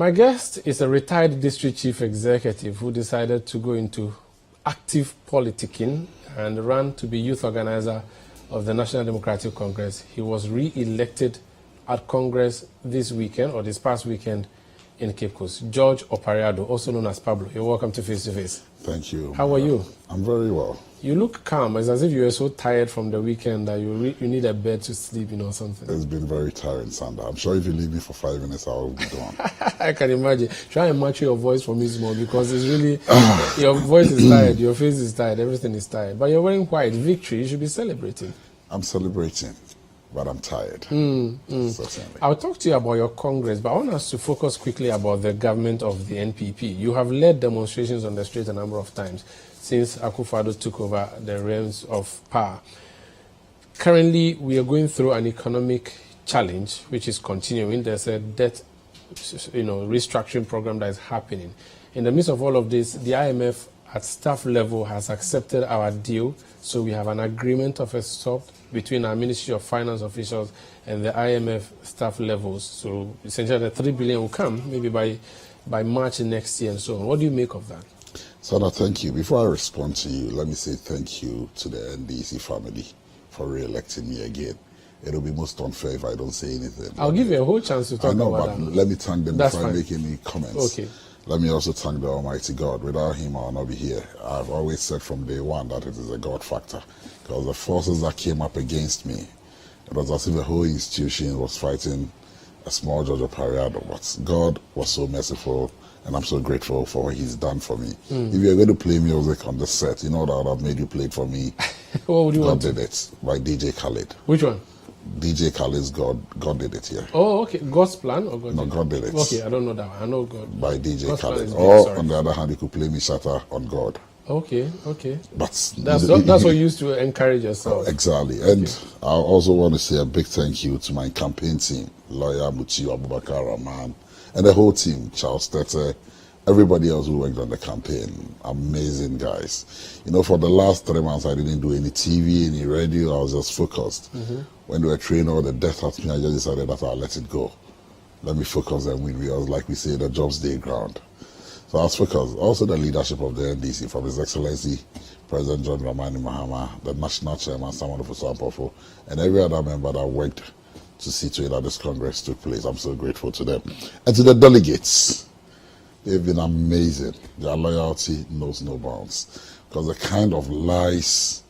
My guest is a retired district chief executive who decided to go into active politicking and ran to be youth organizer of the National Democratic Congress. He was re-elected at Congress this weekend, or this past weekend, in Cape Coast. George Opare Addo, also known as Pablo. You're welcome to Face to Face. Thank you. How are you? I'm very well. You look calm. It's as if you were so tired from the weekend that you need a bed to sleep in or something. It's been very tiring, Sanda. I'm sure if you leave me for 5 minutes, I will be gone. I can imagine. Try and match your voice for me small, because it's really, your voice is tired, your face is tired, everything is tired. But you're wearing white. Victory, you should be celebrating. I'm celebrating, but I'm tired. Certainly. I'll talk to you about your Congress, but I want us to focus quickly about the government of the NPP. You have led demonstrations on the street a number of times since Akufo-Addo took over the reins of power. Currently, we are going through an economic challenge, which is continuing. There's a debt, restructuring program that is happening. In the midst of all of this, the IMF at staff level has accepted our deal. So we have an agreement of a sort between our Ministry of Finance officials and the IMF staff levels. So essentially the 3 billion will come maybe by March next year and so on. What do you make of that? Sana, thank you. Before I respond to you, let me say thank you to the NDC family for re-electing me again. It'll be most unfair if I don't say anything. I'll give you a whole chance to talk about that. I know, but let me thank them before I make any comments. Okay. Let me also thank the Almighty God. Without Him, I'll not be here. I've always said from day one that it is a God factor. Because the forces that came up against me, it was as if the whole institution was fighting a small George Opare Addo. But God was so merciful, and I'm so grateful for what He's done for me. If you're going to play music on the set, you know that I've made you play it for me. What would you want? God did it by DJ Khaled. Which one? DJ Khaled's God did it here. Oh, okay. God's plan or God? No, God did it. Okay, I don't know that one. I know God. By DJ God's Khaled. Or sorry. on the other hand, you could play me Shatter on God. Okay. But That's what you used to encourage yourself. Exactly. And I also want to say a big thank you to my campaign team, Lawyer Mutiu Abubakar Rahman, and the whole team, Charles Tete, everybody else who worked on the campaign. Amazing guys. For the last 3 months, I didn't do any TV, any radio. I was just focused. When we were training all the death at me, I just decided that I'll let it go. Let me focus and win. Because like we say, the job's day ground. So I was focused. Also the leadership of the NDC, from His Excellency President John Dramani Mahama, the National Chairman, Samuel Ofosu-Ampofo, and every other member that worked to see to it that this Congress took place. I'm so grateful to them. And to the delegates, they've been amazing. Their loyalty knows no bounds. Because the kind of lies,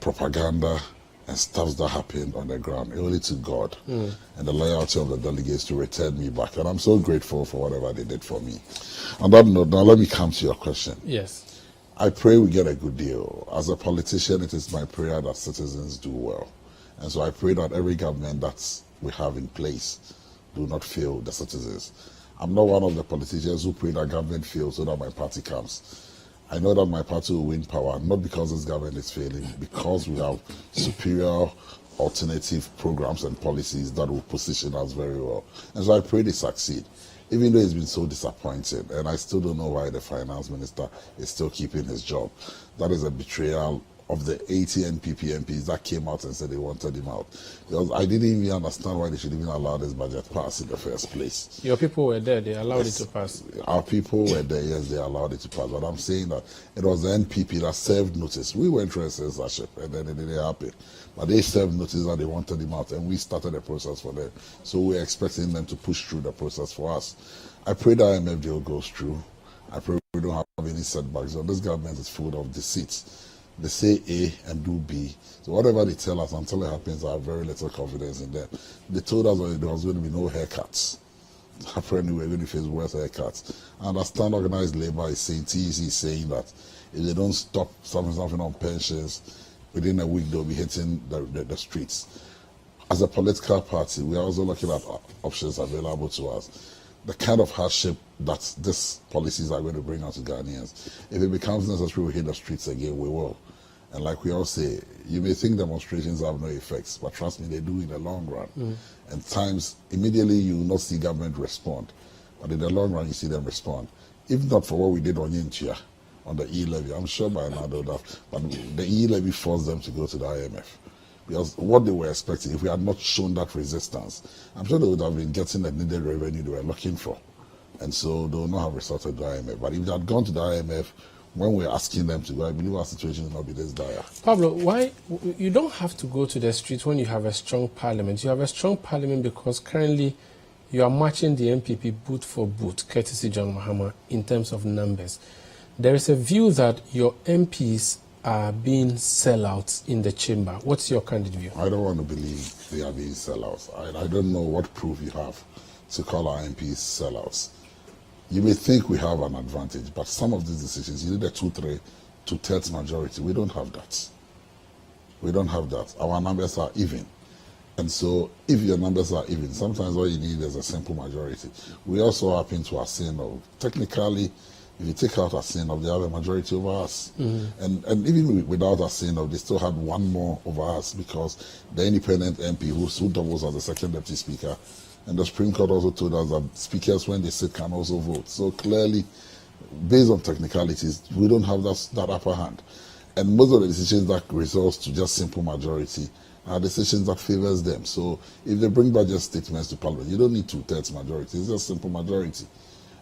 propaganda, and stuff that happened on the ground, it only took God and the loyalty of the delegates to return me back. And I'm so grateful for whatever they did for me. On that note, now let me come to your question. Yes. I pray we get a good deal. As a politician, it is my prayer that citizens do well. And so I pray that every government that we have in place do not fail the citizens. I'm not one of the politicians who pray that government fails so that my party comes. I know that my party will win power, not because this government is failing, because we have superior alternative programs and policies that will position us very well. And so I pray they succeed, even though it's been so disappointing. And I still don't know why the finance minister is still keeping his job. That is a betrayal of the 80 NPP MPs that came out and said they wanted him out. Because I didn't even understand why they should even allow this budget pass in the first place. Your people were there, they allowed it to pass. Our people were there, yes, they allowed it to pass. But I'm saying that it was the NPP that served notice. We went through a censorship and then it didn't happen. But they served notice that they wanted him out and we started a process for them. So we're expecting them to push through the process for us. I pray the IMF deal goes through. I pray we don't have any setbacks. So this government is full of deceit. They say A and do B. So whatever they tell us until it happens, I have very little confidence in them. They told us that there was going to be no haircuts. Apparently we're going to face worse haircuts. I understand organized labor is saying, TEC is saying that if they don't stop something on pensions, within a week they'll be hitting the streets. As a political party, we are also looking at options available to us. The kind of hardship that these policies are going to bring out to Ghanaians. If it becomes necessary, we hit the streets again, we will. And like we all say, you may think demonstrations have no effects, but trust me, they do in the long run. And times, immediately you will not see government respond. But in the long run, you see them respond. If not for what we did on Yinchia, on the E-levy, I'm sure by now they would have, but the E-levy forced them to go to the IMF. Because what they were expecting, if we had not shown that resistance, I'm sure they would have been getting the needed revenue they were looking for. And so they will not have resorted to the IMF. But if they had gone to the IMF, when we're asking them to go, I believe our situation will not be this dire. Pablo, why you don't have to go to the streets when you have a strong parliament? You have a strong parliament because currently you are matching the NPP boot for boot, courtesy John Mahama, in terms of numbers. There is a view that your MPs are being sellouts in the chamber. What's your candid view? I don't want to believe they are being sellouts. I don't know what proof you have to call our MPs sellouts. You may think we have an advantage, but some of these decisions, you need a 2/3 majority. We don't have that. We don't have that. Our numbers are even. And so if your numbers are even, sometimes all you need is a simple majority. We also happen to have seen, technically, if you take out Asinov, they have a majority over us. And even without Asinov, they still had one more over us because the independent MP who doubles as the second deputy speaker, and the Supreme Court also told us that speakers, when they sit, can also vote. So clearly, based on technicalities, we don't have that upper hand. And most of the decisions that result to just simple majority are decisions that favors them. So if they bring budget statements to Parliament, you don't need 2/3 majority. It's just simple majority.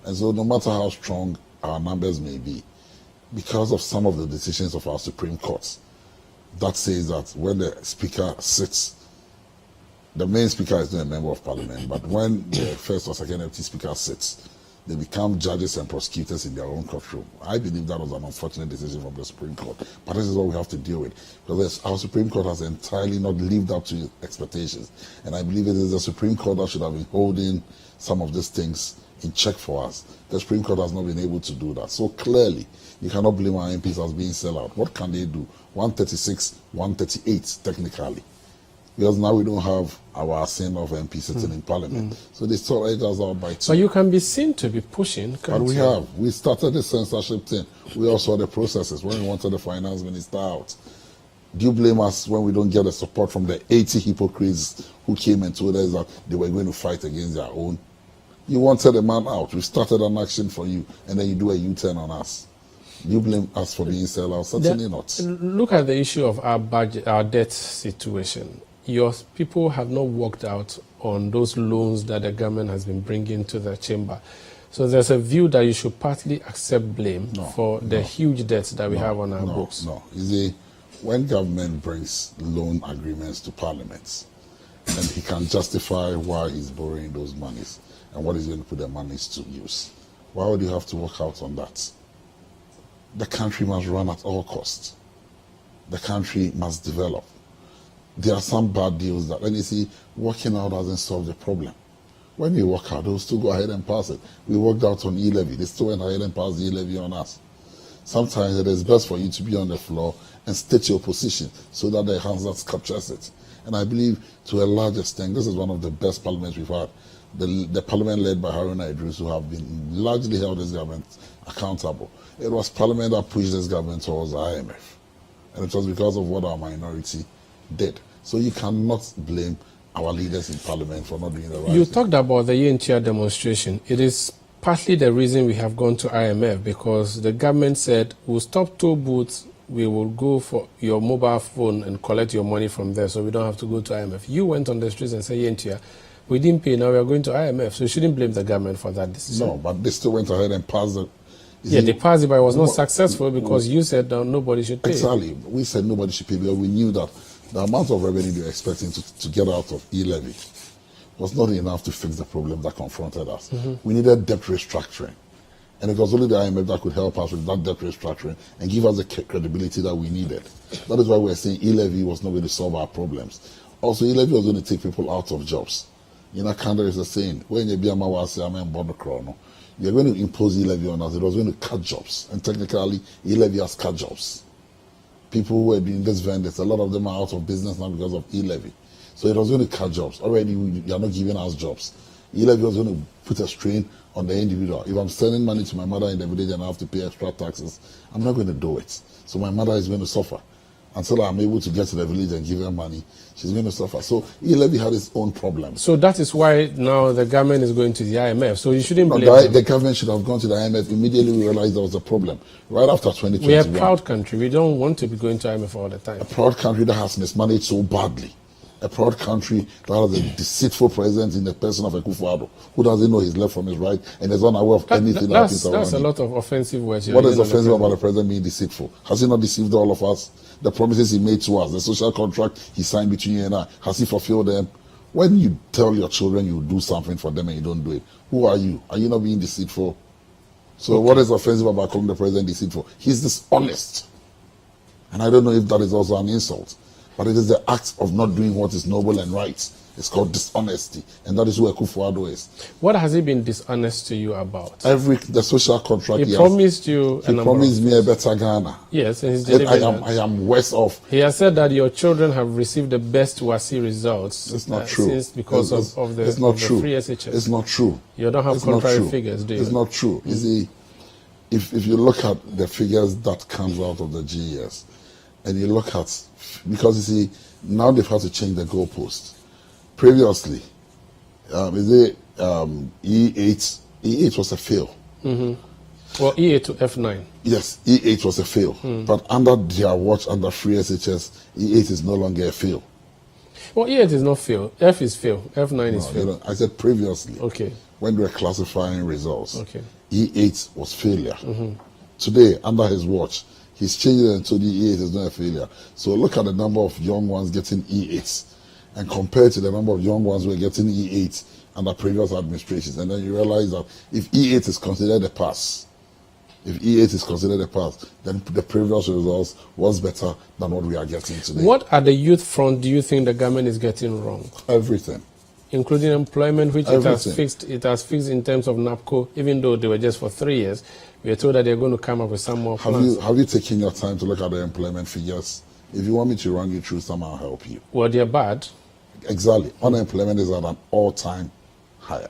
And so no matter how strong our numbers may be, because of some of the decisions of our Supreme Court, that says that when the speaker sits, the main speaker is not a member of Parliament, but when the first or second deputy speaker sits, they become judges and prosecutors in their own courtroom. I believe that was an unfortunate decision from the Supreme Court, but this is what we have to deal with, because our Supreme Court has entirely not lived up to expectations, and I believe it is the Supreme Court that should have been holding some of these things in check for us. The Supreme Court has not been able to do that. So clearly, you cannot blame our MPs as being sellout. What can they do? 136, 138 technically. Because now we don't have our sin of MP sitting in Parliament. So they still edge us out by 2. But you can be seen to be pushing. But we have. We started the censorship thing. We also had the processes when we wanted the finance minister out. Do you blame us when we don't get the support from the 80 hypocrites who came and told us that they were going to fight against their own? You wanted a man out. We started an action for you, and then you do a U-turn on us. You blame us for being sellouts? Certainly not. Look at the issue of our budget, our debt situation. Your people have not worked out on those loans that the government has been bringing to the chamber. So there's a view that you should partly accept blame for the huge debts that we have on our books. No, you see, when government brings loan agreements to Parliament, and he can justify why he's borrowing those monies and what he's going to put the monies to use, why would you have to work out on that? The country must run at all costs. The country must develop. There are some bad deals that, when you see, working out doesn't solve the problem. When you work out, they'll still go ahead and pass it. We worked out on e-levy. They still went ahead and passed the e-levy on us. Sometimes it is best for you to be on the floor and state your position so that the House that captures it. And I believe, to a large extent, this is one of the best parliaments we've had. The parliament led by Haruna Idris, who have been largely held this government accountable. It was parliament that pushed this government towards the IMF. And it was because of what our minority did. So you cannot blame our leaders in parliament for not doing the right thing. You talked about the Yentia demonstration. It is partly the reason we have gone to IMF, because the government said, we'll stop toll booths, we will go for your mobile phone and collect your money from there, so we don't have to go to IMF. You went on the streets and said, Yentia, we didn't pay, now we are going to IMF. So you shouldn't blame the government for that decision. No, but they still went ahead and passed the... They passed it, but it was not successful because you said nobody should pay. Exactly. We said nobody should pay because we knew that the amount of revenue they were expecting to get out of e-levy was not enough to fix the problem that confronted us. We needed debt restructuring. And it was only the IMF that could help us with that debt restructuring and give us the credibility that we needed. That is why we're saying e-levy was not going to solve our problems. Also, e-levy was going to take people out of jobs. You know, Kanda is the saying, when you be a mawase, I'm in Bonocrono, you're going to impose e-levy on us. It was going to cut jobs. And technically, e-levy has cut jobs. People who were doing this vendors, a lot of them are out of business now because of e-levy. So it was going to cut jobs. Already, you are not giving us jobs. E-levy was going to put a strain on the individual. If I'm sending money to my mother in the village and I have to pay extra taxes, I'm not going to do it. So my mother is going to suffer. Until I'm able to get to the village and give her money, she's going to suffer. So e-levy had its own problems. So that is why now the government is going to the IMF. So you shouldn't blame them. The government should have gone to the IMF. Immediately we realized there was a problem. Right after 2021. We are a proud country. We don't want to be going to IMF all the time. A proud country that has mismanaged so badly. a proud country that has a deceitful president in the person of Akufo-Addo, who doesn't know his left from his right and is unaware of anything that happens around him. That's a lot of offensive words. What is offensive about the president being deceitful? Has he not deceived all of us? The promises he made to us, the social contract he signed between you and I, has he fulfilled them? When you tell your children you do something for them and you don't do it, who are you? Are you not being deceitful? So what is offensive about calling the president deceitful? He's dishonest. And I don't know if that is also an insult. But it is the act of not doing what is noble and right. It's called dishonesty. And that is who Akufo-Addo is. What has he been dishonest to you about? The social contract he promised you He promised me a better Ghana. Yes, and he's delivered I am worse off. He has said that your children have received the best WASI results. It's not true. Because of the free SHS. It's not true. You don't have contrary figures, do you? It's not true. You see, if you look at the figures that comes out of the GES, and you look at, because you see, now they've had to change the goalpost. Previously, E8 was a fail. Well, E8 to F9. Yes, E8 was a fail. But under their watch, under free SHS, E8 is no longer a fail. Well, E8 is not fail. F is fail. F9 is fail. I said previously. Okay. When they were classifying results. Okay. E8 was failure. Today, under his watch, he's changed it until the E8 is not a failure. So look at the number of young ones getting E8s and compare to the number of young ones who are getting E8 under previous administrations. And then you realize that if E8 is considered a pass, then the previous results was better than what we are getting today. What at the youth front do you think the government is getting wrong? Everything. Including employment, which it has fixed in terms of NAPCO, even though they were just for 3 years. We are told that they're going to come up with some more plans. Have you taken your time to look at the employment figures? If you want me to run you through some, I'll help you. Well, they're bad. Exactly. Unemployment is at an all-time high.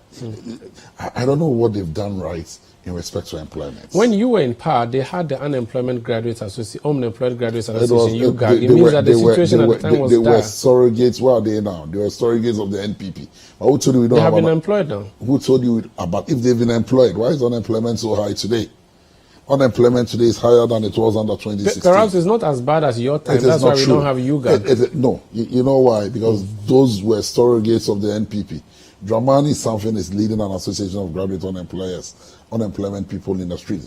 I don't know what they've done right in respect to employment. When you were in power, they had the Unemployment Graduates Association, Unemployed Graduates Association, UGAG. It means that the situation at the time was dire. They were surrogates. Where are they now? They were surrogates of the NPP. But who told you we don't have been employed now? Who told you about if they've been employed? Why is unemployment so high today? Unemployment today is higher than it was under 2016. Perhaps it's not as bad as your time. That's why we don't have UGAG. No. You know why? Because those were surrogates of the NPP. Dramani something is leading an association of graduate unemployment people in the street.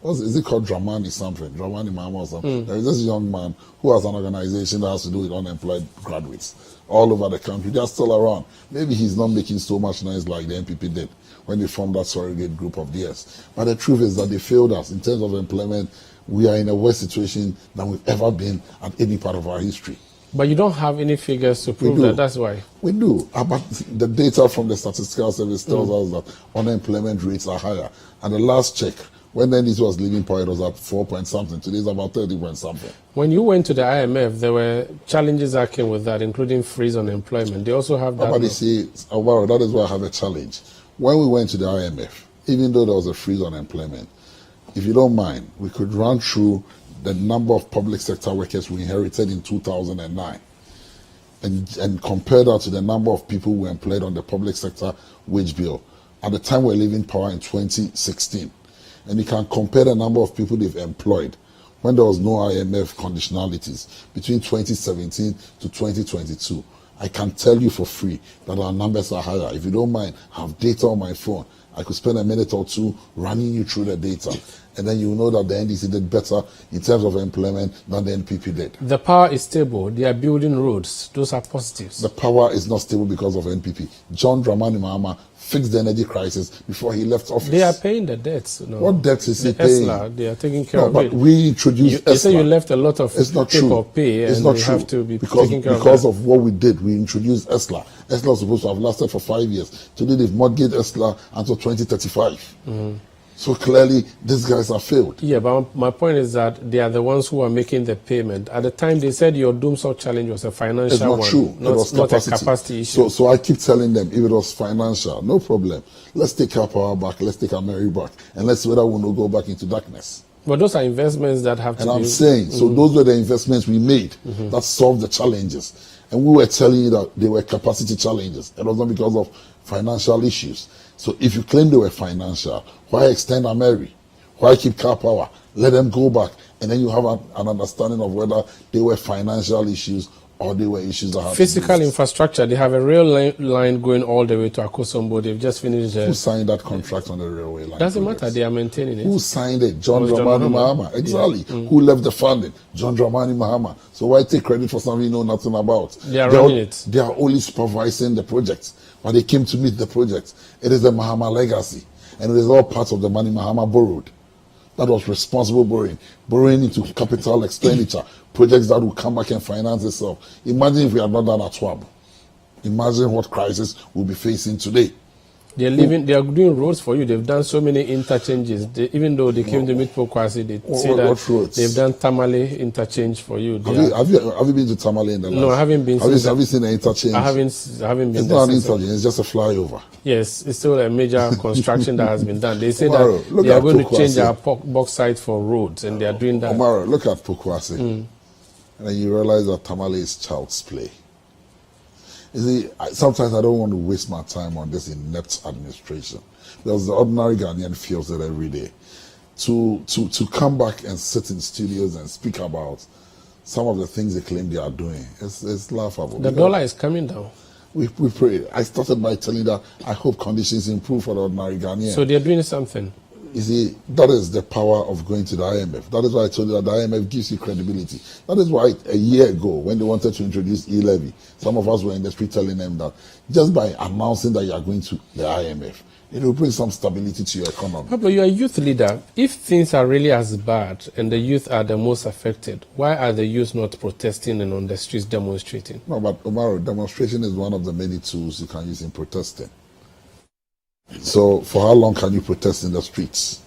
Is it called Dramani something? Dramani Mama or something? There is this young man who has an organization that has to do with unemployed graduates all over the country. They are still around. Maybe he's not making so much noise like the NPP did when they formed that surrogate group of theirs. But the truth is that they failed us in terms of employment. We are in a worse situation than we've ever been at any part of our history. But you don't have any figures to prove that. That's why. We do. But the data from the Statistical Service tells us that unemployment rates are higher. And the last check, when the NDC was leaving power, it was at 4 point something. Today it's about 30 point something. When you went to the IMF, there were challenges that came with that, including freeze on employment. They also have that. But you see, that is why I have a challenge. When we went to the IMF, even though there was a freeze on employment, if you don't mind, we could run through the number of public sector workers we inherited in 2009 and compare that to the number of people who were employed on the public sector wage bill at the time we were leaving power in 2016. And you can compare the number of people they've employed when there was no IMF conditionalities between 2017 to 2022. I can tell you for free that our numbers are higher. If you don't mind, I have data on my phone. I could spend a minute or two running you through the data. And then you know that the NDC did better in terms of employment than the NPP did. The power is stable. They are building roads. Those are positives. The power is not stable because of NPP. John Dramani Mahama fixed the energy crisis before he left office. They are paying the debts. No. What debts is he paying? ESLA, they are taking care of but it. We introduced ESLA. You say you left a lot of it's not people true. pay and it's not you true. have to be because taking care because of what we did. We introduced ESLA. ESLA was supposed to have lasted for 5 years. Today they've mortgaged ESLA until 2035. So clearly, these guys have failed. Yeah, but my point is that they are the ones who are making the payment. At the time, they said your Doomsor challenge was a financial one. It's not true. Not, it was not a capacity issue. So I keep telling them, if it was financial, no problem. Let's take our power back. Let's take our Mary back. And let's see whether we will go back into darkness. But those are investments that have to be... And I'm saying, so those were the investments we made that solved the challenges. And we were telling you that they were capacity challenges. It was not because of financial issues. So if you claim they were financial, why extend our Mary? Why keep car power? Let them go back. And then you have an understanding of whether they were financial issues or they were issues that had physical infrastructure. They have a rail line going all the way to Akosombo. They've just finished. Who signed that contract on the railway line? Doesn't matter. They are maintaining it. Who signed it? John Dramani Mahama. Exactly. Yeah. Who left the funding? John Dramani Mahama. So why take credit for something you know nothing about? They are running it. They are only supervising the project, but they came to meet the project. It is the Mahama legacy, and it is all part of the money Mahama borrowed. That was responsible borrowing into capital expenditure, projects that will come back and finance itself. Imagine if we had not done a TWAB. Imagine what crisis we'll be facing today. They are doing roads for you. They've done so many interchanges. Even though they came to meet Pokwasi, they say that they've done Tamale interchange for you. Have you been to Tamale in the last? No, I haven't been. Have you seen the interchange? I haven't been. It's not an interchange. It's just a flyover. Yes, it's still a major construction that has been done. They say that they are going to change our bauxite for roads, and they are doing that. Umaru, look at Pokwasi, and then you realize that Tamale is child's play. You see, sometimes I don't want to waste my time on this inept administration, because the ordinary Ghanaian feels it every day. To come back and sit in studios and speak about some of the things they claim they are doing, it's laughable. The dollar is coming down. We pray. I started by telling that I hope conditions improve for the ordinary Ghanaian. So they're doing something. You see, that is the power of going to the IMF. That is why I told you that the IMF gives you credibility. That is why a year ago, when they wanted to introduce e-levy, some of us were in the street telling them that just by announcing that you are going to the IMF, it will bring some stability to your economy. But you're a youth leader. If things are really as bad and the youth are the most affected, why are the youth not protesting and on the streets demonstrating? No, but Umaru, demonstration is one of the many tools you can use in protesting. So for how long can you protest in the streets?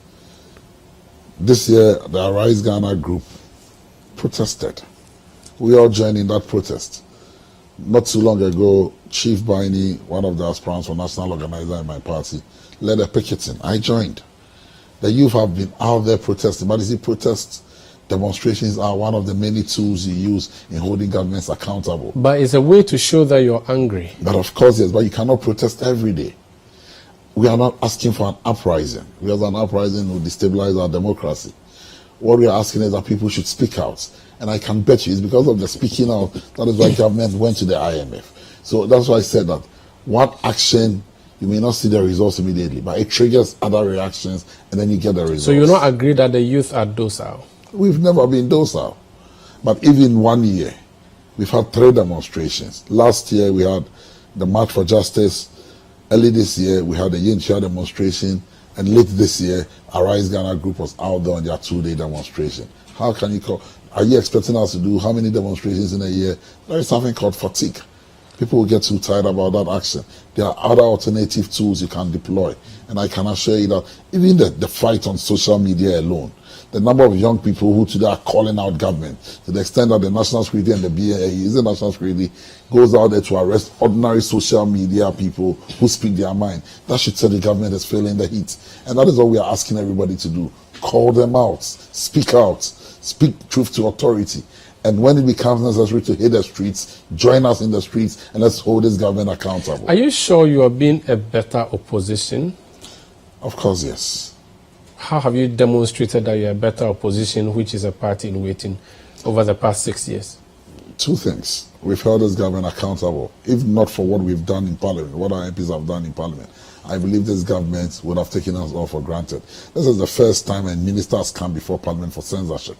This year, the Arise Ghana group protested. We all joined in that protest. Not too long ago, Chief Baini, one of the aspirants for national organizer in my party, led a picketing. I joined. The youth have been out there protesting, but you see, demonstrations are one of the many tools you use in holding governments accountable. But it's a way to show that you're angry. But of course, yes, but you cannot protest every day. We are not asking for an uprising, because an uprising will destabilize our democracy. What we are asking is that people should speak out. And I can bet you it's because of the speaking out that is why government went to the IMF. So that's why I said that one action, you may not see the results immediately, but it triggers other reactions, and then you get the results. So you not agree that the youth are docile? We've never been docile. But even 1 year, we've had 3 demonstrations. Last year, we had the March for Justice. Early this year, we had a Yincha demonstration, and late this year, Arise Ghana group was out there on their 2-day demonstration. How can you call? Are you expecting us to do how many demonstrations in a year? There is something called fatigue. People will get too tired about that action. There are other alternative tools you can deploy, and I can assure you that even the fight on social media alone, the number of young people who today are calling out government, to the extent that the National Security and the BAE, is the National Security, goes out there to arrest ordinary social media people who speak their mind. That should tell the government is feeling the heat. And that is what we are asking everybody to do. Call them out. Speak truth to authority. And when it becomes necessary to hit the streets, join us in the streets, and let's hold this government accountable. Are you sure you are being a better opposition? Of course, yes. How have you demonstrated that you're a better opposition, which is a party in waiting, over the past 6 years? 2 things. We've held this government accountable. If not for what we've done in Parliament, what our MPs have done in Parliament, I believe this government would have taken us all for granted. This is the first time a minister has come before Parliament for censorship.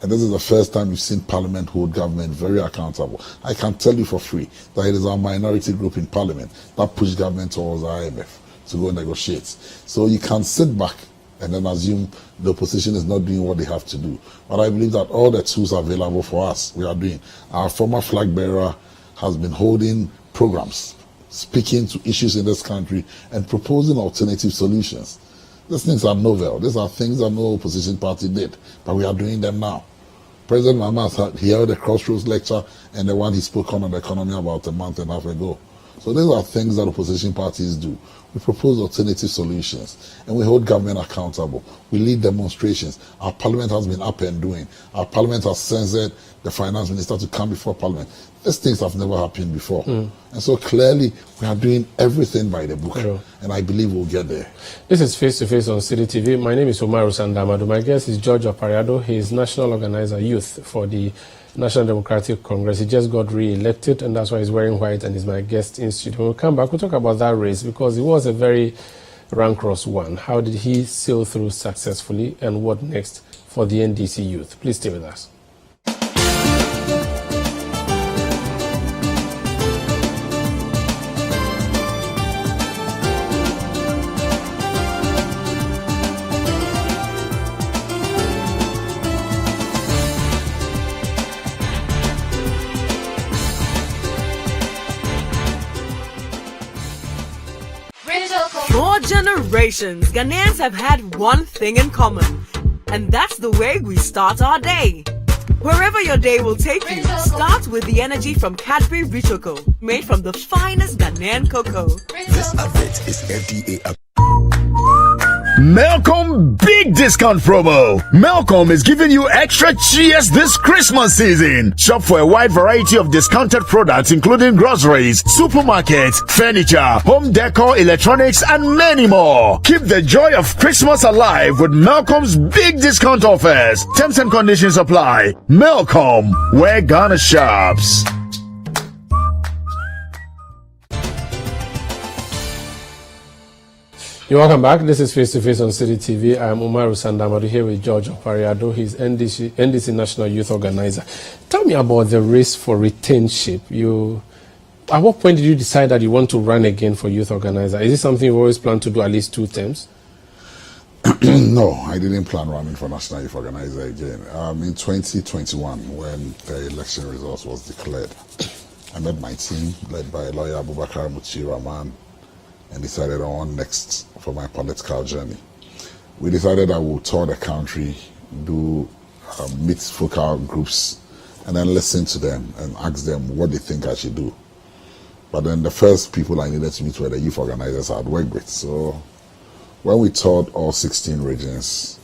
And this is the first time you've seen Parliament hold government very accountable. I can tell you for free that it is our minority group in Parliament that pushed government towards the IMF to go negotiate. So you can sit back and then assume the opposition is not doing what they have to do. But I believe that all the tools are available for us. We are doing. Our former flag bearer has been holding programs, speaking to issues in this country and proposing alternative solutions. These things are novel. These are things that no opposition party did, but we are doing them now. President Mahama held a crossroads lecture, and the one he spoke on the economy about a month and a half ago. So these are things that opposition parties do. We propose alternative solutions, and we hold government accountable. We lead demonstrations. Our parliament has been up and doing. Our parliament has censored the finance minister to come before parliament. These things have never happened before. And so clearly, we are doing everything by the book, and I believe we'll get there. This is Face to Face on Citi TV. My name is Umaru Sanda. My guest is Opare Addo. He is National Organizer Youth for the National Democratic Congress. He just got re-elected, and that's why he's wearing white and is my guest in studio. When we come back, we'll talk about that race because it was a very rancorous one. How did he sail through successfully, and what next for the NDC youth? Please stay with us. For generations, Ghanaians have had one thing in common, and that's the way we start our day. Wherever your day will take you, start with the energy from Cadbury Rich Cocoa, made from the finest Ghanaian cocoa. This advert is FDA. Melcom Big Discount Promo. Melcom is giving you extra cheers this Christmas season. Shop for a wide variety of discounted products including groceries, supermarkets, furniture, home decor, electronics, and many more. Keep the joy of Christmas alive with Melcom's big discount offers. Terms and conditions apply. Melcom, where Ghana shops. You're welcome back. This is Face to Face on Citi TV. I'm Umaru Sanda. I'm here with George Opare Addo. He's NDC National Youth Organizer. Tell me about the race for returnship. At what point did you decide that you want to run again for Youth Organizer? Is this something you always plan to do at least 2 terms? No, I didn't plan running for National Youth Organizer again. In 2021, when the election results was declared, I met my team led by lawyer Abubakar Muchiraman, and decided on next for my political journey. We decided I would tour the country, do meet focal groups, and then listen to them and ask them what they think I should do. But then the first people I needed to meet were the youth organizers I'd worked with. So when we toured all 16 regions,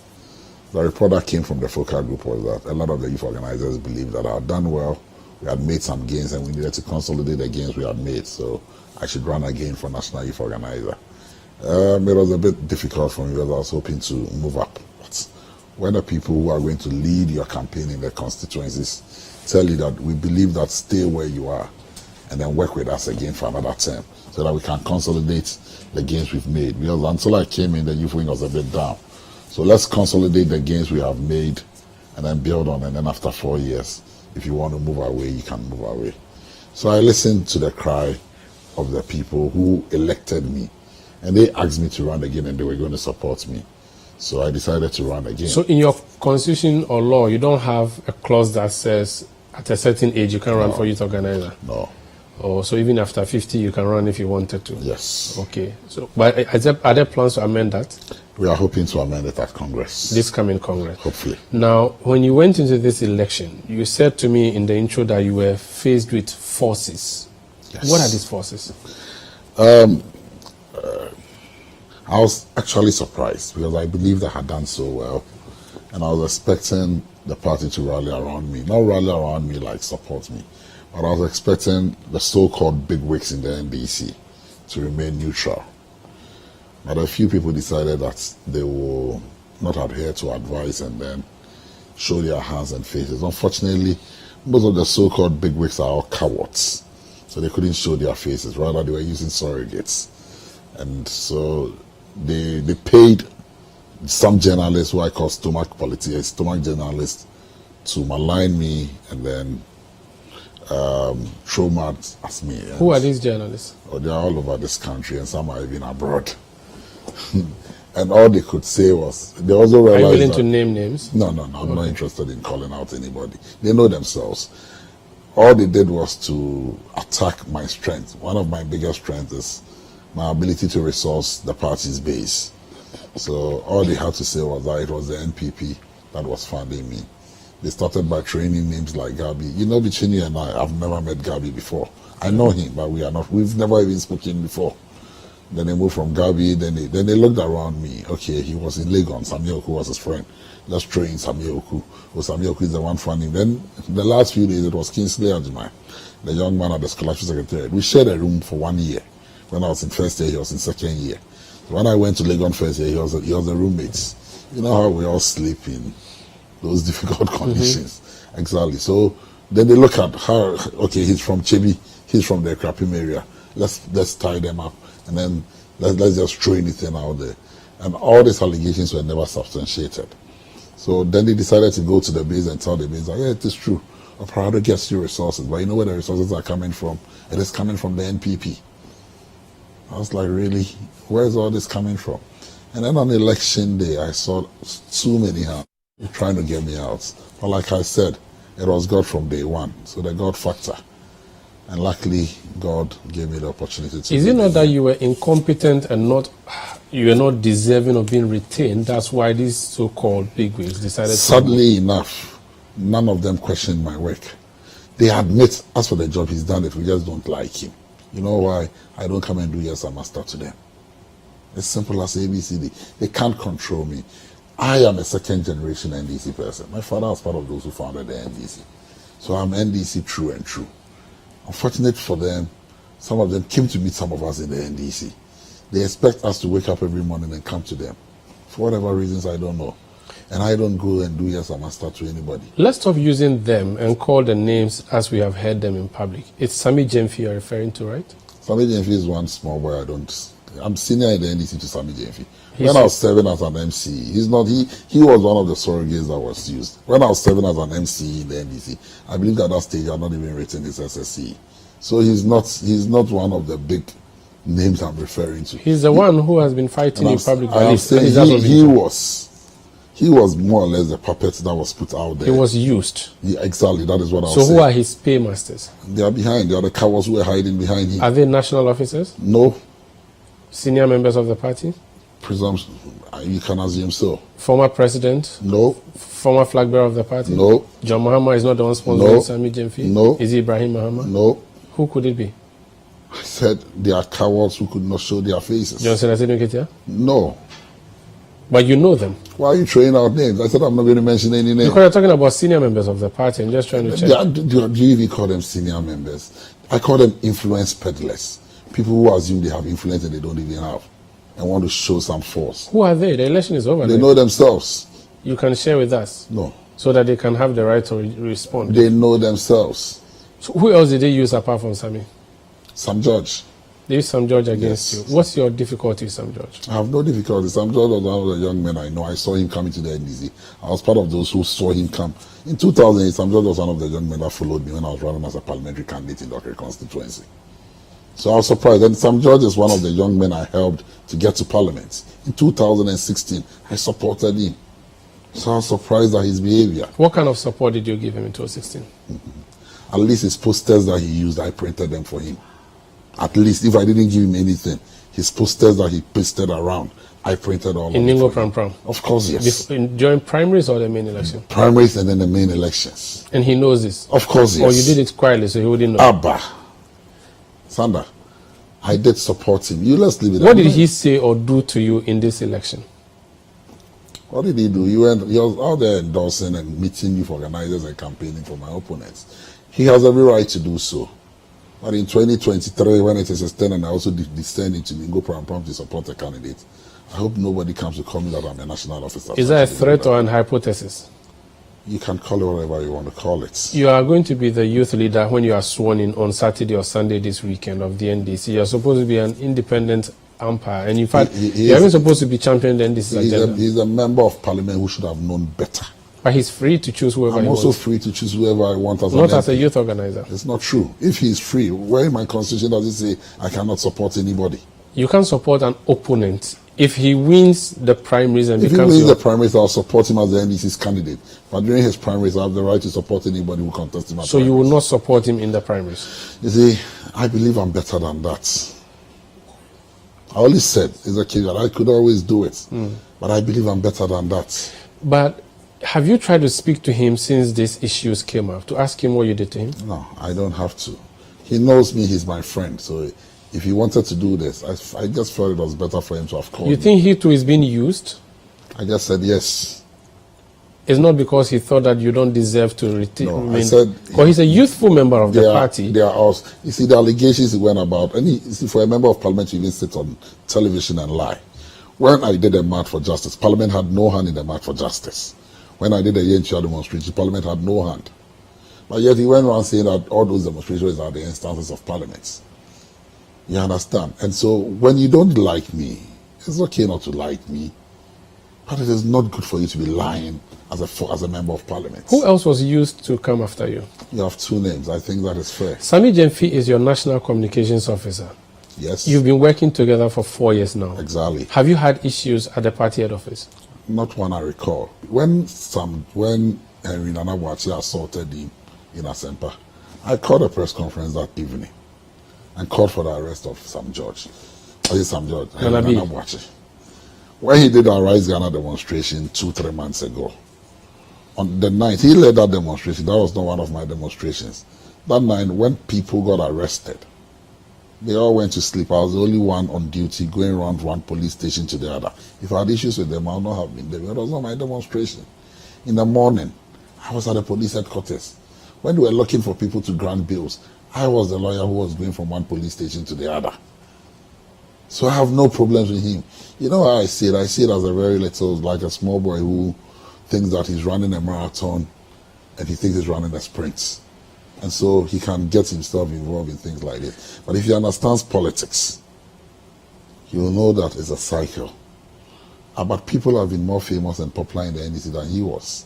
the report that came from the focal group was that a lot of the youth organizers believed that I had done well, we had made some gains, and we needed to consolidate the gains we had made. So I should run again for National Youth Organizer. It was a bit difficult for me because I was hoping to move up. But when the people who are going to lead your campaign in the constituencies tell you that we believe that stay where you are and then work with us again for another term so that we can consolidate the gains we've made. Because until I came in, the youth wing was a bit down. So let's consolidate the gains we have made and then build on. And then after 4 years, if you want to move away, you can move away. So I listened to the cry of the people who elected me, and they asked me to run again, and they were going to support me. So I decided to run again. So in your constitution or law, you don't have a clause that says at a certain age you can run for youth organizer? No. Oh, so even after 50 you can run if you wanted to? Yes. Okay. So, but are there plans to amend that? We are hoping to amend it at Congress. This coming Congress? Hopefully. Now, when you went into this election, you said to me in the intro that you were faced with forces. Yes. What are these forces? I was actually surprised because I believed I had done so well, and I was expecting the party to rally around me. Not rally around me like support me, but I was expecting the so-called big wigs in the NDC to remain neutral. But a few people decided that they will not adhere to advice and then show their hands and faces. Unfortunately, most of the so-called big wigs are all cowards. So they couldn't show their faces. Rather, they were using surrogates. And so they paid some journalists who I call stomach journalists to malign me and then throw mud at me. And who are these journalists? Oh, they are all over this country, and some are even abroad. And all they could say was, they also realized. Are you willing to name names? No, I'm not interested in calling out anybody. They know themselves. All they did was to attack my strength. One of my biggest strengths is my ability to resource the party's base. So all they had to say was that it was the NPP that was funding me. They started by training names like Gabi. You know, between you and I've never met Gabi before. I know him, but we've never even spoken before. Then they moved from Gabi, then they looked around me. Okay, he was in Legon, Samir Oku was his friend. Let's train Samir Oku. Well, Samir Oku is the one funding. Then the last few days it was Kingsley Ajimai, the young man at the scholarship secretariat. We shared a room for 1 year. When I was in first year, he was in second year. When I went to Legon first year, he was a roommate. You know how we all sleep in those difficult conditions. Exactly. So Then they look at how, okay, he's from Chebi, he's from the Krapim area. Let's tie them up, and then let's just throw anything out there. And all these allegations were never substantiated. So then they decided to go to the base and tell the base, yeah, it is true. Opare Addo gets you resources, but you know where the resources are coming from? It is coming from the NPP. I was like, really? Where is all this coming from? And then on election day, I saw too many hands trying to get me out. But like I said, it was God from day one. So the God factor. And luckily, God gave me the opportunity to. Is it not that you were incompetent and you were not deserving of being retained? That's why these so-called bigwigs decided Sadly enough, none of them questioned my work. They admit, as for the job, he's done it. We just don't like him. You know why? I don't come and do yes, I master to them. As simple as ABCD. They can't control me. I am a second generation NDC person. My father was part of those who founded the NDC. So I'm NDC true and true. Unfortunate for them, some of them came to meet some of us in the NDC. They expect us to wake up every morning and come to them. For whatever reasons, I don't know. And I don't go and do yes, I master to anybody. Let's stop using them and call the names as we have heard them in public. It's Sammy Gyamfi you're referring to, right? Sammy Gyamfi is one small boy I'm senior in the NDC to Sammy Gyamfi. When I was serving as an MC, he was one of the surrogates that was used. When I was serving as an MC in the NDC, I believe at that stage I had not even written his SSC. So he's not one of the big names I'm referring to. He's the one who has been fighting in public. I'm saying he was more or less the puppet that was put out there. He was used. Yeah, exactly, that is what I was saying. So who are his paymasters? They are behind. They are the cowards who are hiding behind him. Are they national officers? No. Senior members of the party? Presumption, you can assume so. Former president? No. Former flag bearer of the party? No. John Mahama is not the one sponsoring Sammy Gyamfi? No. Is it Ibrahim Mahama? No. Who could it be? I said they are cowards who could not show their faces. Johnson Atenuketia? No. But you know them? Why are you throwing out names? I said I'm not going to mention any names. Because you're talking about senior members of the party. I'm just trying to check. Do you even call them senior members? I call them influence peddlers. People who assume they have influence and they don't even have, and want to show some force. Who are they? The election is over. They know themselves. You can share with us? No. So that they can have the right to respond? They know themselves. So who else did they use apart from Sammy? Sam George. They used Sam George against you. What's your difficulty with Sam George? I have no difficulty. Sam George was one of the young men I know. I saw him coming to the NDC. I was part of those who saw him come. In 2008, Sam George was one of the young men that followed me when I was running as a parliamentary candidate in the Opare constituency. So I was surprised. And Sam George is one of the young men I helped to get to Parliament. In 2016, I supported him. So I was surprised at his behavior. What kind of support did you give him in 2016? At least his posters that he used, I printed them for him. At least, if I didn't give him anything, his posters that he pasted around, I printed all of them. In Ningo Pram Pram? Of course, yes. During primaries or the main election? Primaries and then the main elections. And he knows this? Of course, yes. Or you did it quietly so he wouldn't know? Abba. Sanda, I did support him. Let's leave it. What did he say or do to you in this election? What did he do? He was out there endorsing and meeting youth organizers and campaigning for my opponents. He has every right to do so. But in 2023, when it is his turn and I also descend into Ningo Pram Pram to support a candidate, I hope nobody comes to call me that I'm a national officer. Is that a threat or an hypothesis? You can call it whatever you want to call it. You are going to be the youth leader when you are sworn in on Saturday or Sunday this weekend of the NDC. You're supposed to be an independent umpire. And in fact, you're even supposed to be championing the NDC's agenda. He's a member of parliament who should have known better. But he's free to choose whoever he wants. I'm also free to choose whoever I want as not as a youth organizer. It's not true. If he's free, where in my constitution does it say I cannot support anybody? You can support an opponent. If he wins the primaries and if becomes he wins the primaries, I'll support him as the NDC's candidate. But during his primaries, I have the right to support anybody who contests him. So you will not support him in the primaries? You see, I believe I'm better than that. I always said, as a kid, that I could always do it. But I believe I'm better than that. But have you tried to speak to him since these issues came up, to ask him what you did to him? No, I don't have to. He knows me, he's my friend. So if he wanted to do this, I just felt it was better for him to have called me. You think he too is being used? I just said yes. It's not because he thought that you don't deserve to retain. No, I said... Because he's a youthful member of the party. They are also... You see, the allegations he went about... And you see, for a member of parliament, you even sit on television and lie. When I did a march for justice, parliament had no hand in the march for justice. When I did a Yenchia demonstration, parliament had no hand. But yet he went around saying that all those demonstrations are the instances of parliaments. You understand? And so when you don't like me, it's okay not to like me, but it is not good for you to be lying as a member of parliament. Who else was used to come after you? You have two names. I think that is fair. Sami Gyamfi is your national communications officer. Yes. You've been working together for 4 years now. Exactly. Have you had issues at the party head office? Not one I recall. When Henry Nana Boakye assaulted him in Asempa, I called a press conference that evening and called for the arrest of Sam George. Henry Nana Boakye. When he did our Rise Ghana demonstration 2-3 months ago, on the night he led that demonstration, that was not one of my demonstrations. That night, when people got arrested, they all went to sleep. I was the only one on duty going around one police station to the other. If I had issues with them, I would not have been there. It was not my demonstration. In the morning, I was at the police headquarters. When they were looking for people to grant bills, I was the lawyer who was going from one police station to the other. So I have no problems with him. You know how I see it? I see it as a very little, like a small boy who thinks that he's running a marathon and he thinks he's running a sprint. And so he can get himself involved in things like this. But if he understands politics, he will know that it's a cycle. But people have been more famous and popular in the NDC than he was.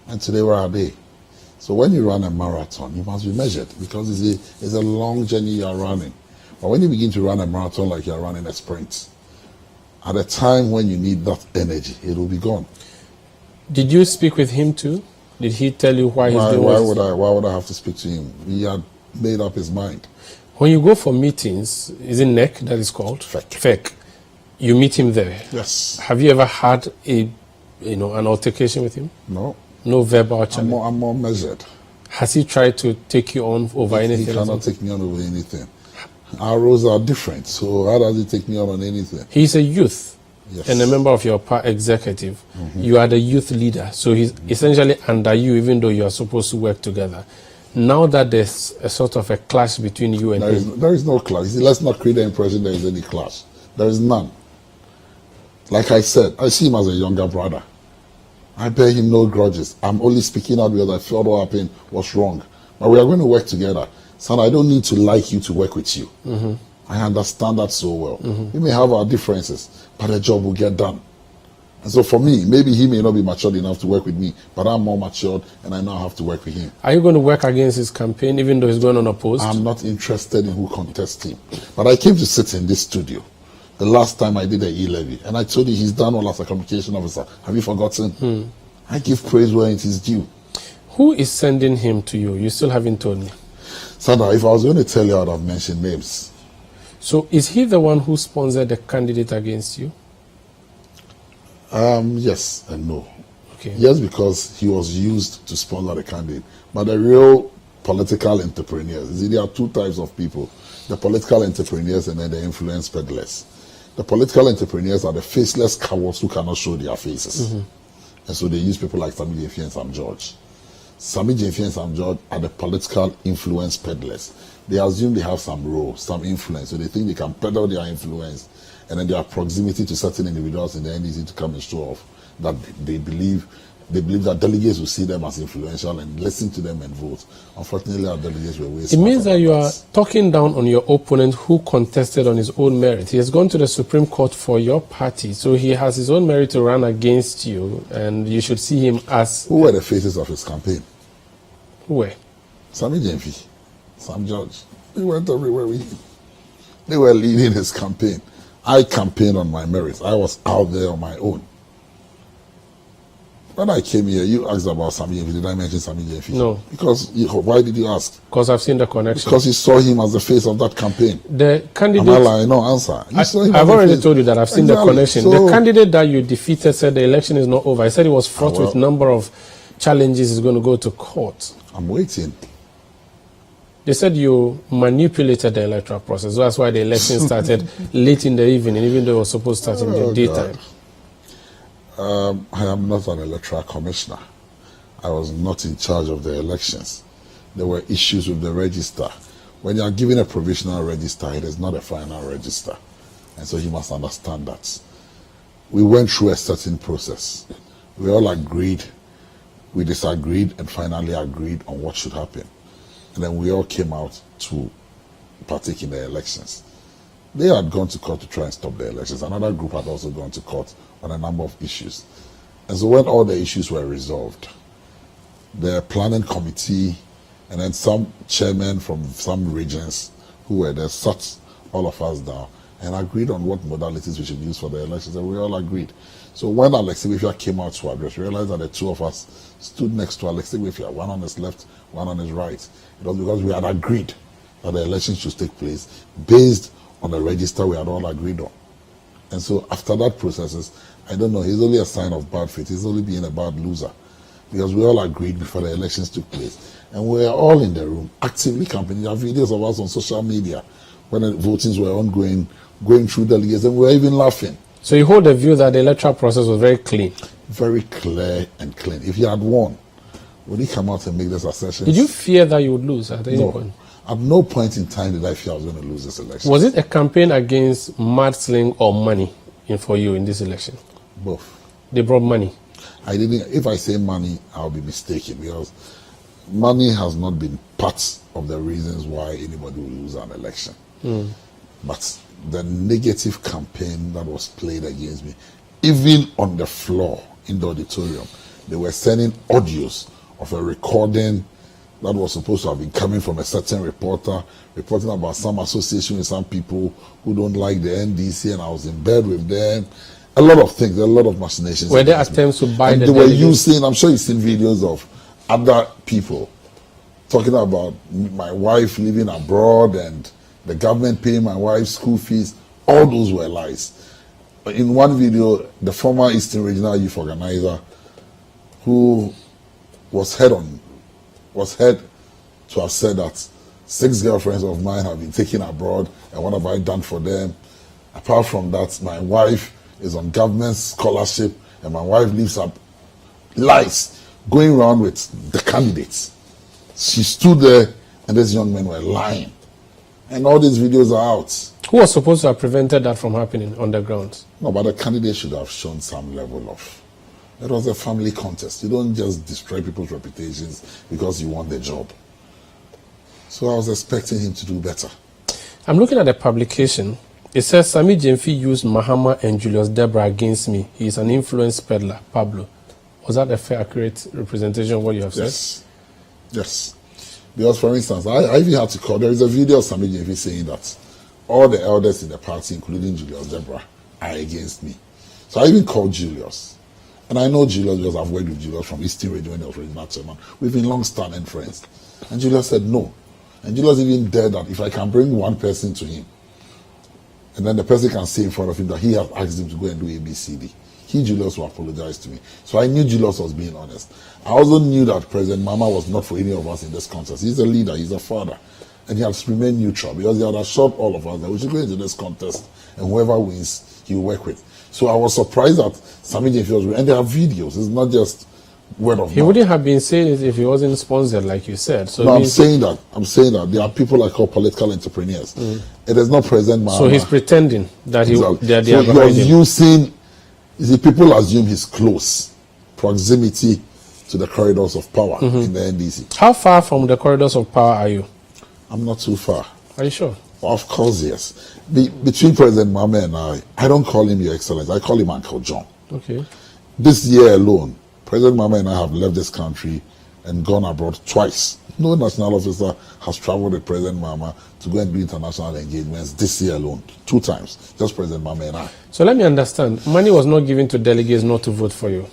And today, where are they? So when you run a marathon, you must be measured because it's a long journey you are running. But when you begin to run a marathon like you are running a sprint, at a time when you need that energy, it will be gone. Did you speak with him too? Did he tell you why he's doing this? Why would I have to speak to him? He had made up his mind. When you go for meetings, is it NEC that is called? FEC. You meet him there? Yes. Have you ever had an altercation with him? No. No verbal challenge? I'm more measured. Has he tried to take you on over anything? He cannot take me on over anything. Our roles are different, so how does he take me on anything? He's a youth. Yes. And a member of your executive. You are the youth leader, so he's essentially under you, even though you are supposed to work together. Now that there's a sort of a clash between you and him. There is no clash. See, let's not create the impression there is any clash. There is none. Like I said, I see him as a younger brother. I bear him no grudges. I'm only speaking out because I felt what happened was wrong. But we are going to work together. Son, I don't need to like you to work with you. I understand that so well. We may have our differences, but the job will get done. And so for me, maybe he may not be matured enough to work with me, but I'm more matured and I now have to work with him. Are you going to work against his campaign even though he's going unopposed? I'm not interested in who contests him. But I came to sit in this studio the last time I did the e-levy, and I told you he's done well as a communication officer. Have you forgotten? I give praise where it is due. Who is sending him to you? You still haven't told me. Sandra, if I was going to tell you, I would have mentioned names. So is he the one who sponsored the candidate against you? Yes and no. Okay. Yes, because he was used to sponsor the candidate. But the real political entrepreneurs, there are two types of people. The political entrepreneurs and then the influence peddlers. The political entrepreneurs are the faceless cowards who cannot show their faces. And so they use people like Sami Gyamfi and Sam George. Sami Gyamfi and Sam George are the political influence peddlers. They assume they have some role, some influence, so they think they can peddle their influence and then their proximity to certain individuals in the NDC to come and show off that they believe that delegates will see them as influential and listen to them and vote. Unfortunately, our delegates were way smarter. It means that you are talking down on your opponent who contested on his own merit. He has gone to the Supreme Court for your party, so he has his own merit to run against you, and you should see him as... Who were the faces of his campaign? Who were? Sami Gyamfi, Sam George. They went everywhere with him. They were leading his campaign. I campaigned on my merits. I was out there on my own. When I came here, you asked about Sami Gyamfi. Did I mention Sami Gyamfi? No. Because, why did you ask? Because I've seen the connection. Because you saw him as the face of that campaign. The candidate... Am I lying? No, answer. I've already told you that I've seen the connection. So, the candidate that you defeated said the election is not over. He said it was fraught with a number of challenges. He's going to go to court. I'm waiting. They said you manipulated the electoral process. That's why the election started late in the evening, even though it was supposed to start in the daytime. I am not an electoral commissioner. I was not in charge of the elections. There were issues with the register. When you are given a provisional register, it is not a final register. And so you must understand that. We went through a certain process. We all agreed we disagreed and finally agreed on what should happen. And then we all came out to partake in the elections. They had gone to court to try and stop the elections. Another group had also gone to court on a number of issues. And so when all the issues were resolved, the planning committee and then some chairmen from some regions who were there sat all of us down and agreed on what modalities we should use for the elections, and we all agreed. So when Alexi Wifia came out to address, we realized that the two of us stood next to Alexi Wifia, one on his left, one on his right. It was because we had agreed that the elections should take place based on the register we had all agreed on. And so after that process, I don't know, he's only a sign of bad faith. He's only being a bad loser. Because we all agreed before the elections took place. And we were all in the room, actively campaigning. There are videos of us on social media when the votings were ongoing, going through delegates, and we were even laughing. So you hold the view that the electoral process was very clean? Very clear and clean. If he had won, would he come out and make this assertion? Did you fear that you would lose at any point? At no point in time did I fear I was going to lose this election. Was it a campaign against mudslinging or money for you in this election? Both. They brought money? I didn't. If I say money, I'll be mistaken, because money has not been part of the reasons why anybody will lose an election. But the negative campaign that was played against me, even on the floor in the auditorium, they were sending audios of a recording that was supposed to have been coming from a certain reporter, reporting about some association with some people who don't like the NDC, and I was in bed with them. A lot of things, a lot of machinations. Were there attempts to buy the delegates? They were using, I'm sure you've seen videos of other people talking about my wife living abroad and the government paying my wife's school fees. All those were lies. In one video, the former Eastern Regional Youth Organizer, who was head to have said that 6 girlfriends of mine have been taken abroad, and what have I done for them? Apart from that, my wife is on government scholarship, and my wife lives up. Lies going around with the candidates. She stood there, and these young men were lying. And all these videos are out. Who was supposed to have prevented that from happening on the grounds? No, but the candidate should have shown some level of... It was a family contest. You don't just destroy people's reputations because you want the job. So I was expecting him to do better. I'm looking at the publication. It says, Sami Jemfi used Mahama and Julius Deborah against me. He is an influence peddler, Pablo. Was that a fair, accurate representation of what you have said? Yes. Because, for instance, I even had to call. There is a video of Sami Jemfi saying that all the elders in the party, including Julius Deborah, are against me. So I even called Julius. And I know Julius because I've worked with Julius from Eastern Radio when he was regional chairman. We've been long-standing friends. And Julius said no. And Julius even dared that if I can bring one person to him, and then the person can say in front of him that he has asked him to go and do ABCD, he, Julius, will apologize to me. So I knew Julius was being honest. I also knew that President Mama was not for any of us in this contest. He's a leader, he's a father. And he has remained neutral because he had assured all of us that we should go into this contest, and whoever wins, he will work with. So I was surprised that Sami Jemfi was, and there are videos, it's not just word of mouth. He wouldn't have been saying it if he wasn't sponsored, like you said. So no, I'm saying that there are people I call political entrepreneurs. It is not President Mahama. So he's pretending that he exactly. that they so are behind him. Using, you see, people assume he's close proximity to the corridors of power in the NDC. How far from the corridors of power are you? I'm not too far. Are you sure? Of course, yes. Between President Mahama and I don't call him Your Excellency. I call him Uncle John. Okay. This year alone, President Mahama and I have left this country and gone abroad twice. No national officer has traveled with President Mahama to go and do international engagements this year alone. 2 times. Just President Mahama and I. So let me understand. Money was not given to delegates not to vote for you.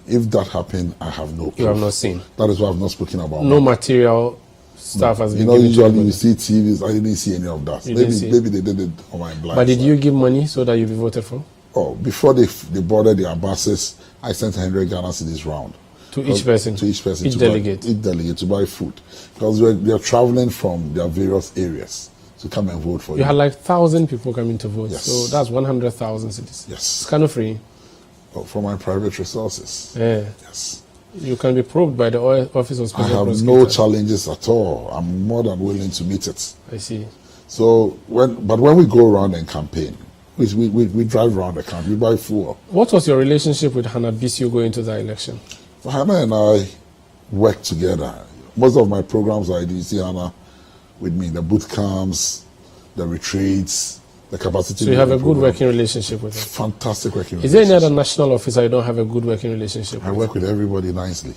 If that happened, I have no proof. You have not seen. That is why I've not spoken about no material stuff has been given. Usually you see TVs. I didn't see any of that. Maybe they did it on my blind. But did you give money so that you be voted for? Oh, before they boarded the buses, I sent 100 Ghana cedis round. To each person? To each person. Each delegate? Each delegate to buy food. Because they're traveling from their various areas to come and vote for you. You had like 1,000 people coming to vote. Yes. So that's 100,000 cedis. Yes. It's kind of free. Oh, from my private resources. Yeah. Yes. You can be probed by the Office of Special I have no challenges at all. I'm more than willing to meet it. I see. So when we go around and campaign, we drive around the country, we buy fuel. What was your relationship with Hannah Bissio going into the election? Hannah and I work together. Most of my programs I do, you see Hannah with me, the boot camps, the retreats, the capacity. So you have a good working relationship with him? Fantastic working relationship. Is there any other national officer you don't have a good working relationship with? I work with everybody nicely.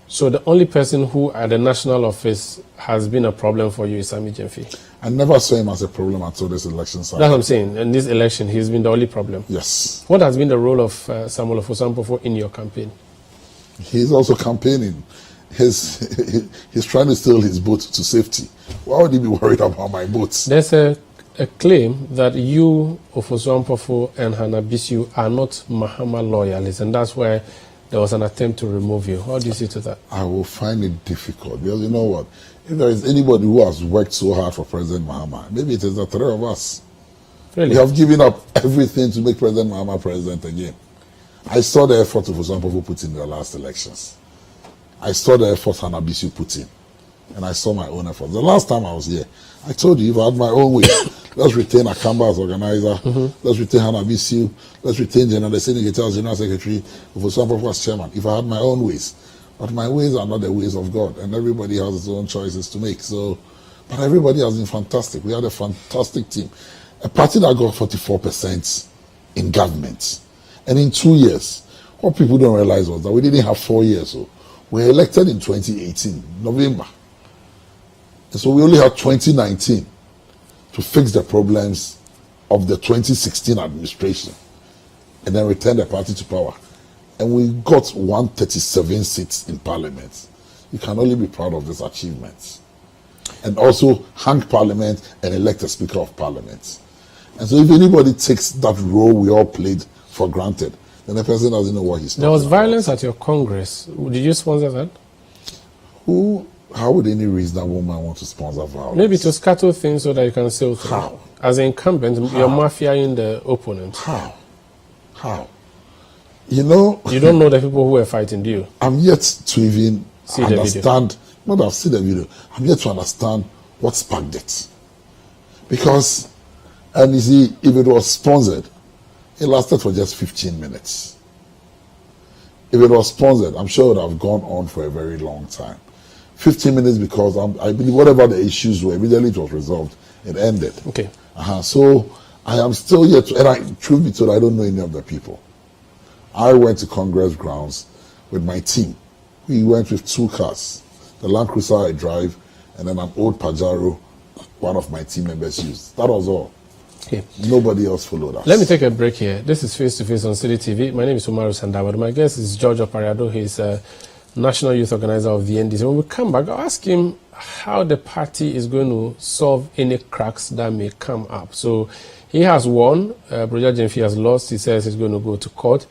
So the only person who at the national office has been a problem for you is Sammy Gyamfi? I never saw him as a problem until this election cycle. That's what I'm saying. In this election, he's been the only problem. Yes. What has been the role of Samuel Ofosu-Ampofo in your campaign? He's also campaigning. He's trying to steal his boat to safety. Why would he be worried about my boats? There's a claim that you, Ofosu-Ampofo, and Hannah Bisu are not Mahama loyalists, and that's why there was an attempt to remove you. How do you see to that? I will find it difficult because you know what? If there is anybody who has worked so hard for President Mahama, maybe it is the three of us. Really? We have given up everything to make President Mahama president again. I saw the effort of Ofosu-Ampofo put in the last elections. I saw the effort Hannah Bisu put in. And I saw my own effort. The last time I was here, I told you, if I had my own way, let's retain Akamba as organizer, let's retain Hannah Bisu, let's retain the Senate as General Secretary, Ofosu-Ampofo as chairman, if I had my own ways. But my ways are not the ways of God, and everybody has his own choices to make. So, but everybody has been fantastic. We had a fantastic team. A party that got 44% in government. And in 2 years, what people don't realize was that we didn't have 4 years. So we were elected in 2018, November. And so we only had 2019 to fix the problems of the 2016 administration and then return the party to power. And we got 137 seats in parliament. You can only be proud of this achievement. And also hang parliament and elect a speaker of parliament. And so if anybody takes that role we all played for granted, then the person doesn't know what he's talking about. There was violence at your Congress. Did you sponsor that? How would any reasonable man want to sponsor violence? Maybe to scuttle things so that you can sell through. How? As an incumbent, you're mafiaing the opponent. How? You know... You don't know the people who were fighting, do you? I'm yet to even see understand... Not that I've seen the video. I'm yet to understand what sparked it. Because, and you see, if it was sponsored, it lasted for just 15 minutes. If it was sponsored, I'm sure it would have gone on for a very long time. 15 minutes because I believe whatever the issues were, immediately it was resolved. It ended. Okay. So I am still yet to, and truth be told, I don't know any of the people. I went to Congress grounds with my team. We went with 2 cars. The Land Cruiser I drive, and then an old Pajero one of my team members used. That was all. Okay. Nobody else followed us. Let me take a break here. This is Face to Face on Citi TV. My name is Umaru Sanda, but my guest is Opare Addo. He's a National Youth Organizer of the NDC. When we come back, I'll ask him how the party is going to solve any cracks that may come up. So he has won. Brother Gyamfi has lost. He says he's going to go to court.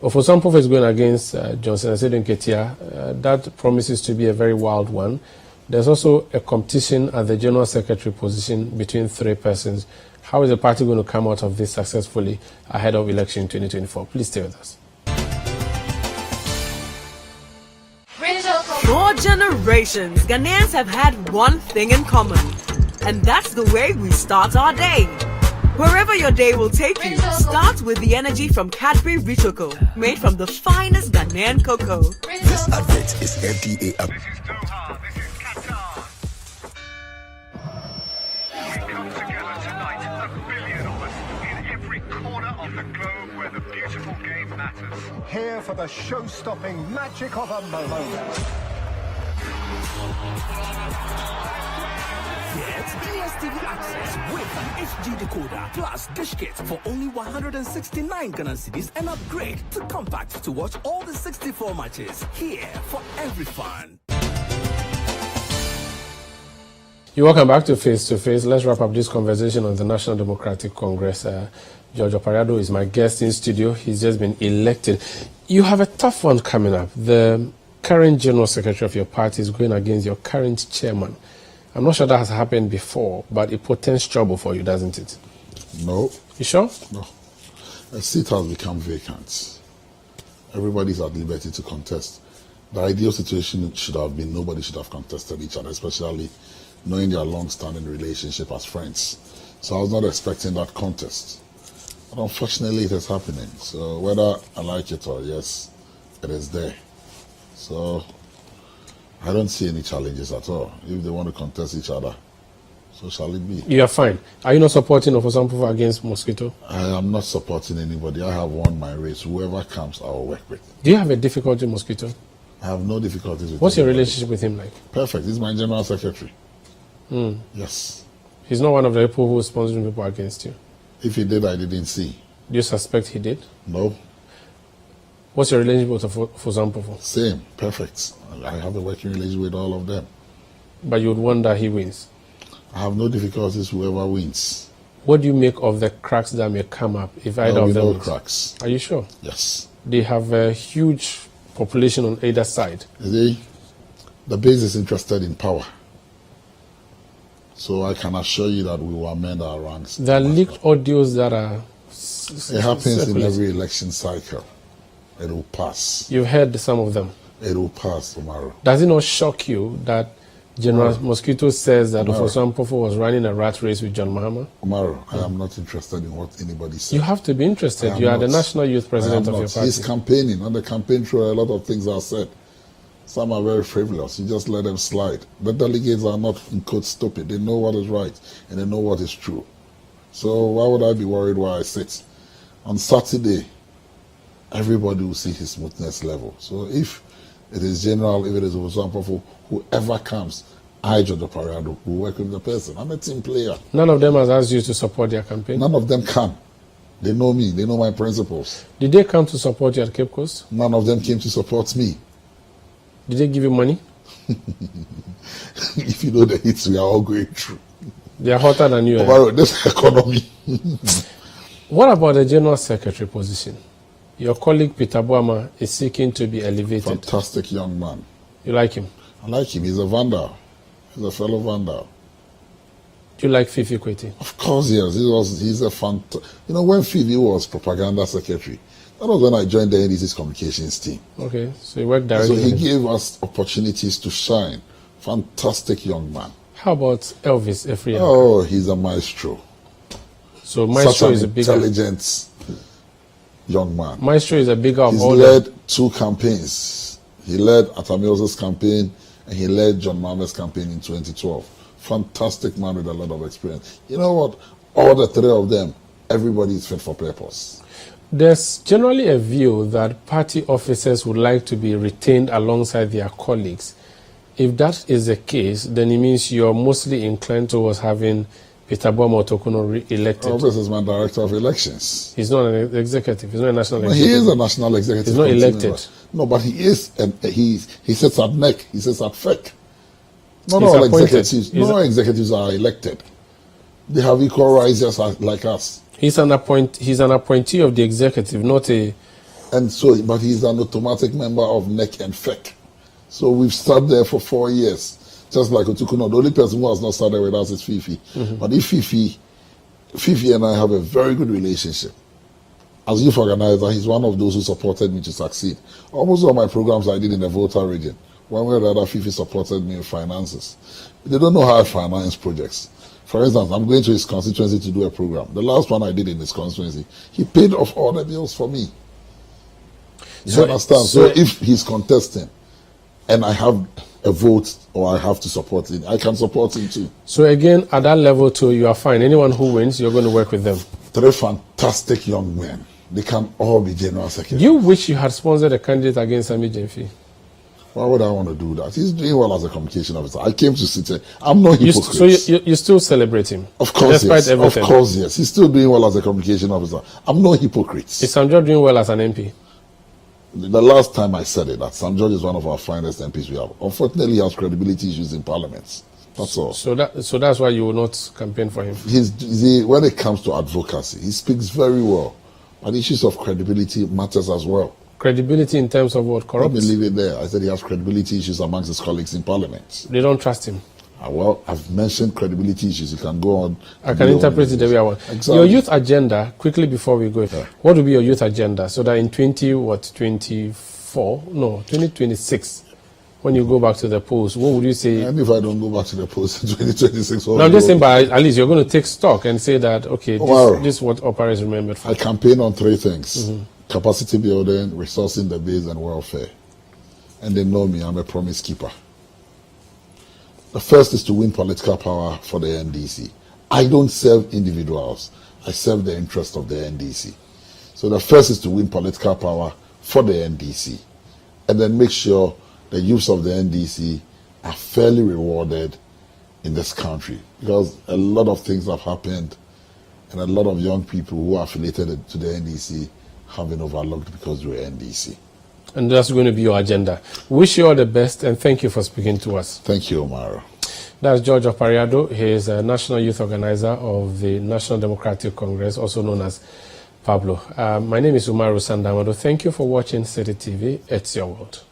Ofosu-Ampofo is going against Johnson Asedo Nketia. That promises to be a very wild one. There's also a competition at the General Secretary position between 3 persons. How is the party going to come out of this successfully ahead of election 2024? Please stay with us. For generations, Ghanaians have had one thing in common, and that's the way we start our day. Wherever your day will take you, start with the energy from Cadbury Rich Cocoa, made from the finest Ghanaian cocoa. This advert is FDA approved. This is Doha, this is Qatar. We come together tonight, 1 billion of us, in every corner of the globe where the beautiful game matters. Here for the show-stopping magic of a moment. Get DSTV access with an HD decoder plus dish kit for only 169 Ghana cedis and upgrade to compact to watch all the 64 matches. Here for every fan. You're welcome back to Face to Face. Let's wrap up this conversation on the National Democratic Congress. Opare Addo is my guest in studio. He's just been elected. You have a tough one coming up. The current General Secretary of your party is going against your current chairman. I'm not sure that has happened before, but it portends trouble for you, doesn't it? No. You sure? No. A seat has become vacant. Everybody's at liberty to contest. The ideal situation should have been nobody should have contested each other, especially knowing their long-standing relationship as friends. So I was not expecting that contest. But unfortunately, it is happening. So whether I like it or yes, it is there. So I don't see any challenges at all. If they want to contest each other, so shall it be. You are fine. Are you not supporting Ofosanpofo against Mosquito? I am not supporting anybody. I have won my race. Whoever comes, I will work with. Do you have a difficulty with Mosquito? I have no difficulties with What's your anybody. relationship with him like? Perfect. He's my general secretary. Yes. He's not one of the people who is sponsoring people against you. If he did, I didn't see. Do you suspect he did? No. What's your relationship with Ofosanpofo? Same. Perfect. I have a working relationship with all of them. But you would wonder he wins. I have no difficulties whoever wins. What do you make of the cracks that may come up if either of them no wins? cracks. Are you sure? Yes. They have a huge population on either side. The base is interested in power. So I can assure you that we will amend our ranks. There are leaked audios that are... It happens in circulating. every election cycle. It will pass. You've heard some of them. It will pass tomorrow. Does it not shock you that General Mosquito says that Ofosanpofo was running a rat race with John Mahama? Umaru, I am not interested in what anybody says. You have to be interested. You are the national youth president of your party. He's campaigning. On the campaign trail, a lot of things are said. Some are very frivolous. You just let them slide. The delegates are not, in quote, stupid. They know what is right and they know what is true. So why would I be worried where I sit? On Saturday, everybody will see his smoothness level. So if it is general, if it is Ofosanpofo, whoever comes, I, Judge Opare Addo, will work with the person. I'm a team player. None of them has asked you to support their campaign? None of them can. They know me. They know my principles. Did they come to support you at Cape Coast? None of them came to support me. Did they give you money? If you know the hits we are all going through. They are hotter than you. Umaru, this economy. What about the general secretary position? Your colleague Peter Boama is seeking to be elevated. Fantastic young man. You like him? I like him. He's a vandal. He's a fellow vandal. Do you like Fifi Kweti? Of course, yes. He's a fantastic. You know, when Fifi was propaganda secretary, that was when I joined the NDC's communications team. Okay, so you worked directly So he with him. gave us opportunities to shine. Fantastic young man. How about Elvis Efriam? Oh, he's a maestro. So Maestro Such is a an bigger... intelligent young man. Maestro is a bigger of He's all led 2 campaigns. He led Atamil's campaign and he led John Mahama's campaign in 2012. Fantastic man with a lot of experience. You know what? All the 3 of them, everybody is fit for purpose. There's generally a view that party officers would like to be retained alongside their colleagues. If that is the case, then it means you're mostly inclined towards having Peter Boama Otokuno re-elected. Obviously, is my director of elections. He's not an executive. He's not a national No, executive. he is a national executive. He's not committee elected. member. No, but he is, and he sits at NEC. He sits at FEC. Not He's all appointed. executives. No executives are elected. They have equal rights just like us. He's an appointee of the executive, not a... And so, but he's an automatic member of NEC and FEC. So we've sat there for 4 years, just like Otukuno. The only person who has not started with us is Fifi. But if Fifi and I have a very good relationship. As youth organizer, he's one of those who supported me to succeed. Almost all my programs I did in the Volta region. One way or the other, Fifi supported me in finances. They don't know how I finance projects. For instance, I'm going to his constituency to do a program. The last one I did in his constituency, he paid off all the bills for me. You understand? So if he's contesting and I have a vote or I have to support him, I can support him too. So again, at that level too, you are fine. Anyone who wins, you're going to work with them. 3 fantastic young men. They can all be general secretary. You wish you had sponsored a candidate against Sami Jemfi. Why would I want to do that? He's doing well as a communication officer. I came to Citi. I'm no hypocrite. So you still celebrate him? Of course, despite yes. everything. Of course, yes. He's still doing well as a communication officer. I'm no hypocrite. Is Sam George doing well as an MP? The last time I said it, that Sam George is one of our finest MPs we have. Unfortunately, he has credibility issues in Parliament. That's all. So that's why you will not campaign for him? When it comes to advocacy, he speaks very well. But issues of credibility matters as well. Credibility in terms of what? Corrupt? Let me leave it there. I said he has credibility issues amongst his colleagues in Parliament. They don't trust him? Well, I've mentioned credibility issues. You can go on. I can interpret it the way I want. Exactly. Your youth agenda, quickly before we go, what will be your youth agenda? So that in 2026, when you go back to the polls, what would you say? And if I don't go back to the polls in 2026, no, I'm just saying, but at least you're going to take stock and say that, okay, this is what Opare is remembered for. I campaign on 3 things. Capacity building, resourcing the base, and welfare. and they know me, I'm a promise keeper. The first is to win political power for the NDC. I don't serve individuals. I serve the interest of the NDC. So the first is to win political power for the NDC, and then make sure the youths of the NDC are fairly rewarded in this country, because a lot of things have happened and a lot of young people who are affiliated to the NDC have been overlooked because we're NDC. And that's going to be your agenda. Wish you all the best, and thank you for speaking to us. Thank you, Umaru. That's George Opare Addo. He is a national youth organizer of the National Democratic Congress, also known as Pablo. My name is Umaru Sanda. Thank you for watching Citi TV. It's your world.